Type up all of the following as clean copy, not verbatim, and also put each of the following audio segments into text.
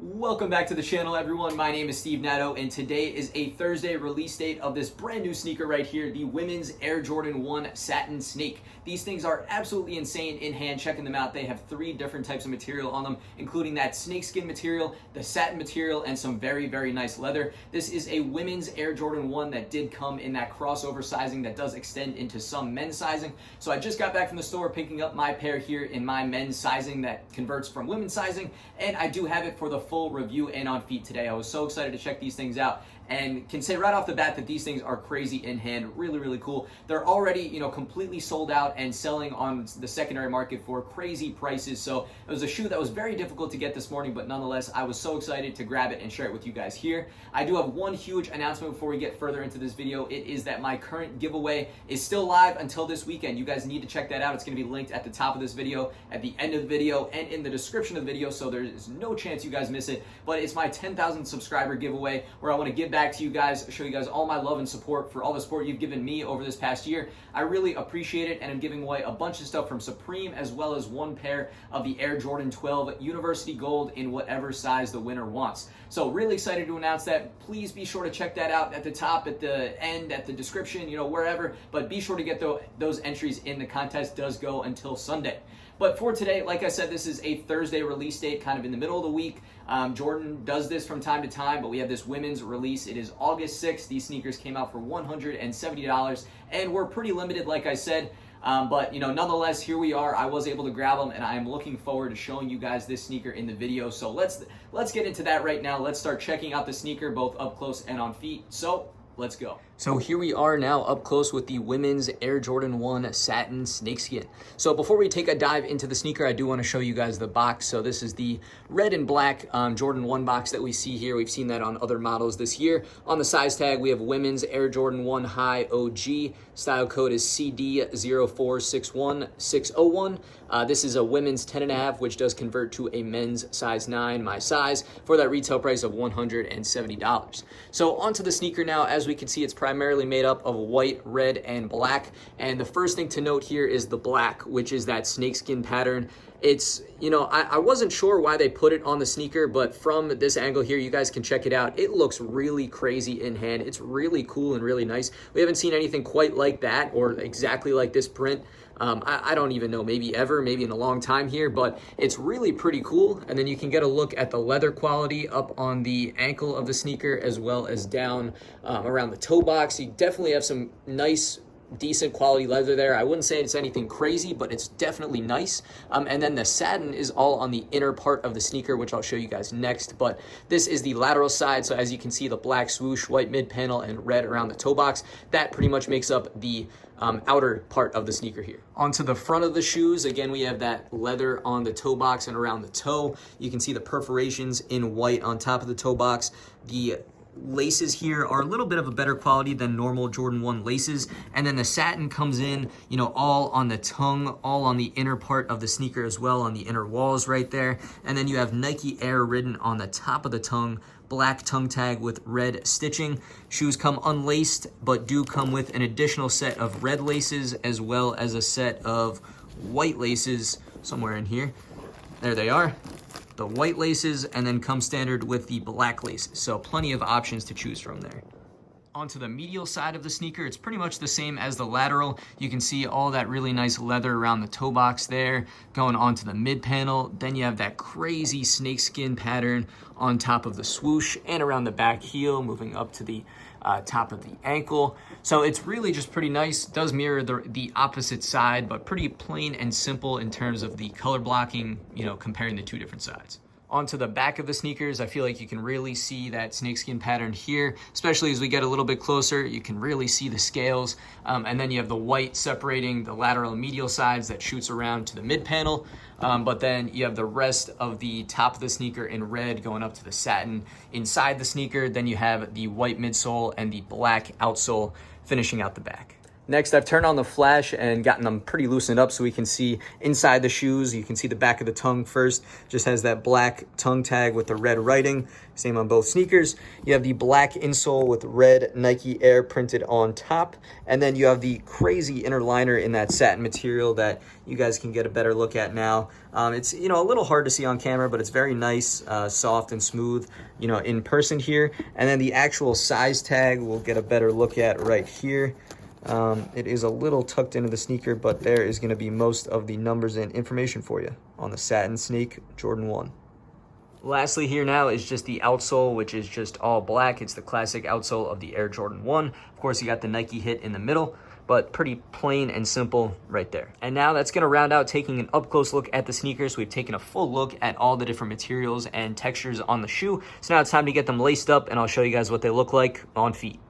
Welcome back to the channel, everyone. My name is Steve Natto, and today is a Thursday release date of this brand new sneaker right here, the women's Air Jordan 1 Satin Snake. These things are absolutely insane in hand. Checking them out, they have 3 different types of material on them, including that snakeskin material, the satin material, and some very, very nice leather. This is a women's Air Jordan 1 that did come in that crossover sizing that does extend into some men's sizing. So I just got back from the store picking up my pair here in my men's sizing that converts from women's sizing, and I do have it for the full review and on feet today. I was so excited to check these things out and can say right off the bat that these things are crazy in hand, really, really cool. They're already, completely sold out and selling on the secondary market for crazy prices. So it was a shoe that was very difficult to get this morning, but nonetheless, I was so excited to grab it and share it with you guys here. I do have one huge announcement before we get further into this video. It is that my current giveaway is still live until this weekend. You guys need to check that out. It's gonna be linked at the top of this video, at the end of the video, and in the description of the video, so there's no chance you guys miss it. But it's my 10,000 subscriber giveaway where I wanna give back to you guys, show you guys all my love and support for all the support you've given me over this past year. I really appreciate it, and I'm giving away a bunch of stuff from Supreme, as well as one pair of the Air Jordan 12 University Gold in whatever size the winner wants. So really excited to announce that. Please be sure to check that out at the top, at the end, at the description, wherever, but be sure to get those entries in. The contest does go until Sunday. But for today, like I said, this is a Thursday release date, kind of in the middle of the week. Jordan does this from time to time, but we have this women's release. It is August 6th. These sneakers came out for $170, and we're pretty limited, like I said. But nonetheless, here we are. I was able to grab them, and I am looking forward to showing you guys this sneaker in the video. So let's get into that right now. Let's start checking out the sneaker, both up close and on feet. So let's go. So here we are now up close with the women's Air Jordan 1 Satin Snakeskin. So before we take a dive into the sneaker, I do want to show you guys the box. So this is the red and black Jordan 1 box that we see here. We've seen that on other models this year. On the size tag, we have women's Air Jordan 1 High OG. Style code is CD0461601. This is a women's 10.5, which does convert to a men's size 9, my size, for that retail price of $170. So onto the sneaker now. As we can see, it's primarily made up of white, red, and black. And the first thing to note here is the black, which is that snakeskin pattern. It's, I wasn't sure why they put it on the sneaker, but from this angle here, you guys can check it out. It looks really crazy in hand. It's really cool and really nice. We haven't seen anything quite like that or exactly like this print. I don't even know, maybe ever, maybe in a long time here, but it's really pretty cool. And then you can get a look at the leather quality up on the ankle of the sneaker, as well as down around the toe box. You definitely have some nice, decent quality leather there. I wouldn't say it's anything crazy, but it's definitely nice. And then the satin is all on the inner part of the sneaker, which I'll show you guys next. But this is the lateral side. So as you can see, the black swoosh, white mid panel, and red around the toe box. That pretty much makes up the outer part of the sneaker here. Onto the front of the shoes, again, we have that leather on the toe box and around the toe. You can see the perforations in white on top of the toe box. The laces here are a little bit of a better quality than normal Jordan 1 laces. And then the satin comes in, all on the tongue, all on the inner part of the sneaker as well, on the inner walls right there. And then you have Nike Air written on the top of the tongue, black tongue tag with red stitching. Shoes come unlaced, but do come with an additional set of red laces, as well as a set of white laces somewhere in here. There they are. The white laces, and then come standard with the black laces. So plenty of options to choose from there. Onto the medial side of the sneaker, it's pretty much the same as the lateral. You can see all that really nice leather around the toe box there, going onto the mid panel. Then you have that crazy snakeskin pattern on top of the swoosh and around the back heel, moving up to the top of the ankle. So it's really just pretty nice. It does mirror the opposite side, but pretty plain and simple in terms of the color blocking, comparing the two different sides. Onto the back of the sneakers, I feel like you can really see that snakeskin pattern here, especially as we get a little bit closer. You can really see the scales. And then you have the white separating the lateral and medial sides that shoots around to the mid panel. But then you have the rest of the top of the sneaker in red going up to the satin inside the sneaker. Then you have the white midsole and the black outsole finishing out the back. Next, I've turned on the flash and gotten them pretty loosened up so we can see inside the shoes. You can see the back of the tongue first. Just has that black tongue tag with the red writing. Same on both sneakers. You have the black insole with red Nike Air printed on top. And then you have the crazy inner liner in that satin material that you guys can get a better look at now. It's, a little hard to see on camera, but it's very nice, soft and smooth, in person here. And then the actual size tag we'll get a better look at right here. It is a little tucked into the sneaker, but there is going to be most of the numbers and information for you on the Satin Snake Jordan 1. Lastly here now is just the outsole, which is just all black. It's the classic outsole of the Air Jordan 1. Of course, you got the Nike hit in the middle, but pretty plain and simple right there. And now that's going to round out taking an up-close look at the sneakers. We've taken a full look at all the different materials and textures on the shoe. So now it's time to get them laced up, and I'll show you guys what they look like on feet.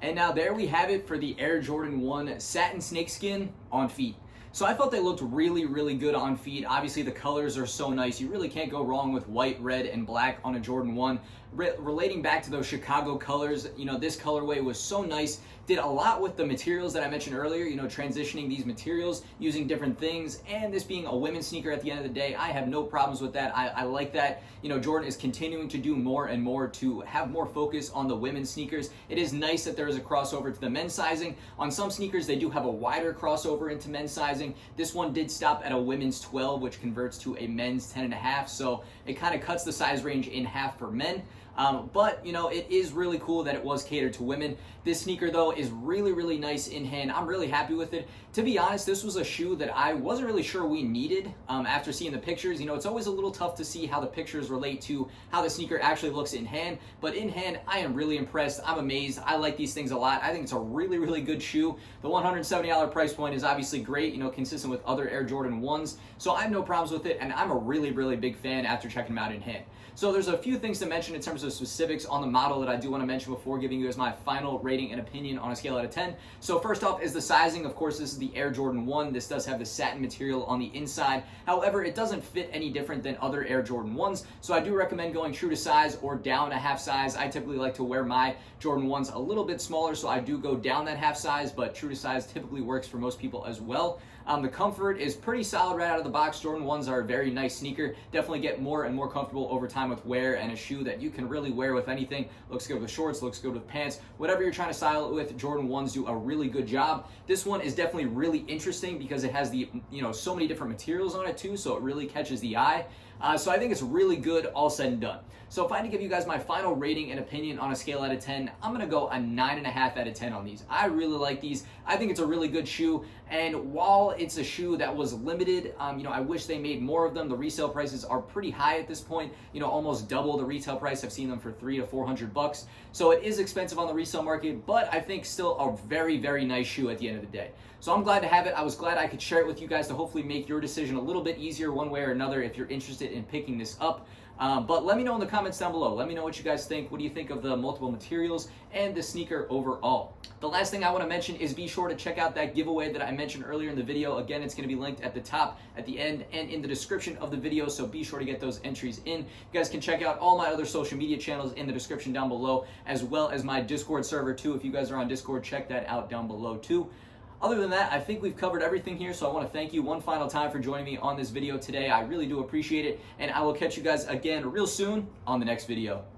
And now there we have it for the Air Jordan 1 Satin Snakeskin on feet. So I felt they looked really, really good on feet. Obviously the colors are so nice. You really can't go wrong with white, red, and black on a Jordan 1. Relating back to those Chicago colors, this colorway was so nice. Did a lot with the materials that I mentioned earlier, transitioning these materials, using different things, and this being a women's sneaker at the end of the day, I have no problems with that. I like that, Jordan is continuing to do more and more to have more focus on the women's sneakers. It is nice that there is a crossover to the men's sizing. On some sneakers, they do have a wider crossover into men's sizing. This one did stop at a women's 12, which converts to a men's 10.5, so it kind of cuts the size range in half for men. But it is really cool that it was catered to women. This sneaker though is really, really nice in hand. I'm really happy with it. To be honest, this was a shoe that I wasn't really sure we needed after seeing the pictures. It's always a little tough to see how the pictures relate to how the sneaker actually looks in hand. But in hand, I am really impressed. I'm amazed. I like these things a lot. I think it's a really, really good shoe. The $170 price point is obviously great, consistent with other Air Jordan 1s. So I have no problems with it, and I'm a really, really big fan after checking them out in hand. So there's a few things to mention in terms of specifics on the model that I do want to mention before giving you guys my final rating and opinion on a scale out of 10. So first off is the sizing. Of course, this is the Air Jordan 1. This does have the satin material on the inside. However, it doesn't fit any different than other Air Jordan 1s. So I do recommend going true to size or down a half size. I typically like to wear my Jordan 1s a little bit smaller, so I do go down that half size, but true to size typically works for most people as well. The comfort is pretty solid right out of the box. Jordan 1s are a very nice sneaker. Definitely get more and more comfortable over time with wear, and a shoe that you can really wear with anything. Looks good with shorts, looks good with pants. Whatever you're trying to style it with, Jordan 1s do a really good job. This one is definitely really interesting because it has the, so many different materials on it too, so it really catches the eye. So I think it's really good all said and done. So if I had to give you guys my final rating and opinion on a scale out of 10, I'm going to go a 9.5 out of 10 on these. I really like these. I think it's a really good shoe. And while it's a shoe that was limited, I wish they made more of them. The resale prices are pretty high at this point, almost double the retail price. I've seen them for $300 to $400. So it is expensive on the resale market, but I think still a very, very nice shoe at the end of the day. So I'm glad to have it. I was glad I could share it with you guys to hopefully make your decision a little bit easier one way or another if you're interested in picking this up. But let me know in the comments down below. Let me know what you guys think. What do you think of the multiple materials and the sneaker overall? The last thing I want to mention is be sure to check out that giveaway that I mentioned earlier in the video. Again, it's going to be linked at the top, at the end, and in the description of the video, so be sure to get those entries in. You guys can check out all my other social media channels in the description down below, as well as my Discord server too. If you guys are on Discord, check that out down below too. Other than that, I think we've covered everything here, so I want to thank you one final time for joining me on this video today. I really do appreciate it, and I will catch you guys again real soon on the next video.